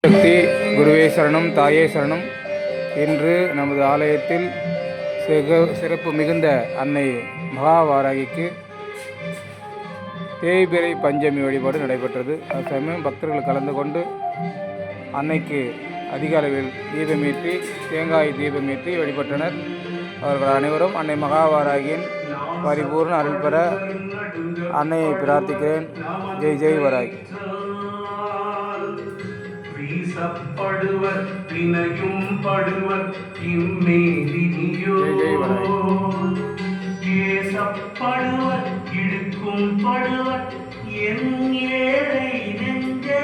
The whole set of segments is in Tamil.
சக்தி குருவே சரணம், தாயே சரணம். இன்று நமது ஆலயத்தில் சிறப்பு மிகுந்த அன்னை மகாவாராகிக்கு தேய்பிறை பஞ்சமி வழிபாடு நடைபெற்றது. அது சமயம் பக்தர்கள் கலந்து கொண்டு அன்னைக்கு அதிக அளவில் தீபமேற்றி தேங்காய் தீபமேற்றி வழிபட்டனர். அவர்கள் அனைவரும் அன்னை மகாவாராகியின் பரிபூர்ண அருள் பெற அன்னையை பிரார்த்திக்கிறேன். ஜெய் ஜெய் வராகி. வீசப்படுவர் வினையும் படுவர் இம்மேதினியோ ஏசப்படுவர் இழுக்கும் படுவர் என் ஏழை நெஞ்சே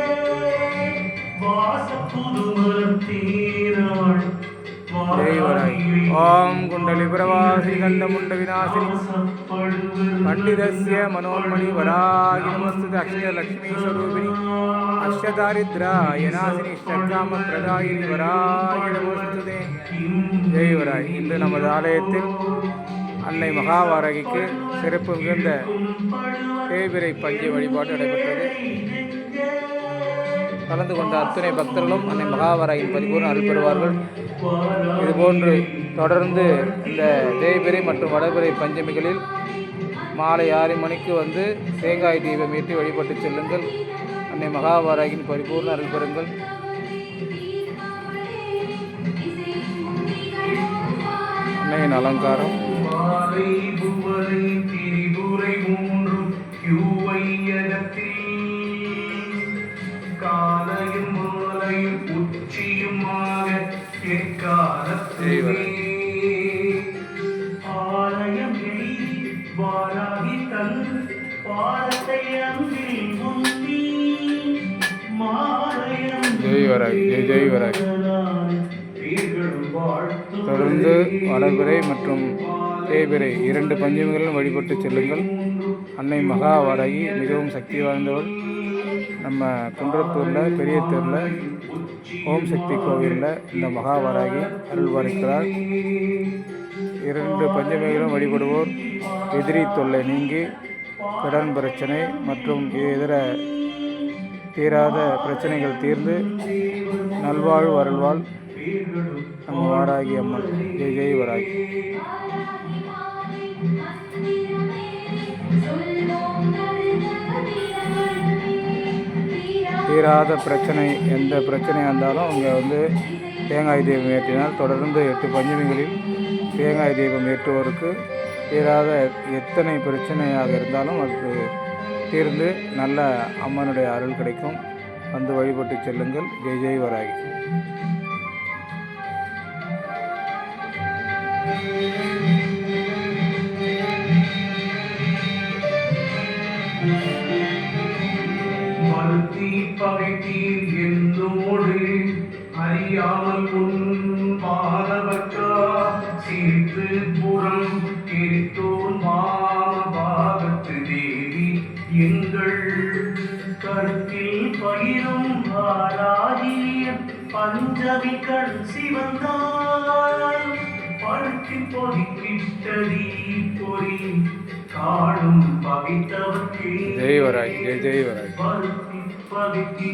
வாச புதுமரத்தேனாள் ஓம் குண்டலி பிரவாசி கண்டமுண்ட விநாசினி பண்டிதஸ்ய மனோன்மணி வராகி நமஸ்துதே அக்ஷயலக்ஷ்மீ ஸ்வரூபிணி அஷ்டதாரித்ராய நாசினி ஷட்காம பிரதாயினி வராகி நமஸ்துதே. ஜெய் வராகி. இன்று நமது ஆலயத்தில் அன்னை மகாவாராகிக்கு சிறப்பு மிகுந்த தேய்பிறை பஞ்சை வழிபாடு நடைபெற்றது. கலந்து கொண்ட அத்துணை பக்தர்களும் அன்னை மகாவாராகியின் பரிபூர்ண அருள் பெறுவார்கள். இதுபோன்று தொடர்ந்து இந்த தேய்பிறை மற்றும் வடபிறை பஞ்சமிகளில் மாலை 6 மணிக்கு வந்து தேங்காய் தீபம் ஏற்றி வழிபட்டு செல்லுங்கள். அன்னை மகாவாராகியின் பரிபூர்ண அருள் பெறுங்கள். அன்னையின் அலங்காரம் காலையும் மாலையும் உச்சியுமாக ஆலயம் வாராகி தன் பாதத்தை அன்பில் முந்தி மாலயம் ஜெய் வராகி. ஜெய் ஜெய் வராகி. தொடர்ந்து வளர்பிறை மற்றும் தேய்பிறை 2 பஞ்சமிகளிலும் வழிபட்டு செல்லுங்கள். அன்னை மகாவாராகி மிகவும் சக்தி வாய்ந்தவள். நம்ம குன்றத்தூரில் பெரிய தெருவில் ஓம் சக்தி கோவிலில் இந்த மகாவாராகி அருள் பாலிக்கிறார். 2 பஞ்சமிகளும் வழிபடுவோர் எதிரி தொல்லை நீங்கி கடன் பிரச்சனை மற்றும் இதர தீராத பிரச்சனைகள் தீர்ந்து நல்வாழ்வு அருள்வாள் நம்ம வாராகி அம்மன். ஜெய் ஜெய் வராகி. தீராத பிரச்சனை எந்த பிரச்சனையாக இருந்தாலும் அவங்க வந்து தேங்காய் தீபம் ஏற்றினால் தொடர்ந்து 8 பஞ்சமிகளில் தேங்காய் தீபம் ஏற்றுவோருக்கு தீராத எத்தனை பிரச்சனையாக இருந்தாலும் அதுக்கு தீர்ந்து நல்ல அம்மனுடைய அருள் கிடைக்கும். வந்து வழிபட்டு செல்லுங்கள். ஜெய் ஜெய் வராகி. பகைத்தீர் என்னோடு அறியாமல் உன் பாதவற்றா சிரித்து புறம் எரித்தோன் பாகத்து தேவி எங்கள் கருத்தில் பயிரும் வாராகிய பஞ்சமி கண் சிவந்தால் படுத்தி பொறிக்கிட்டதி பொறி காணும் பகைத்தவர்க்கே. ஜெய் வராகி. ஜெய் ஜெய் வராகி. படுத்தி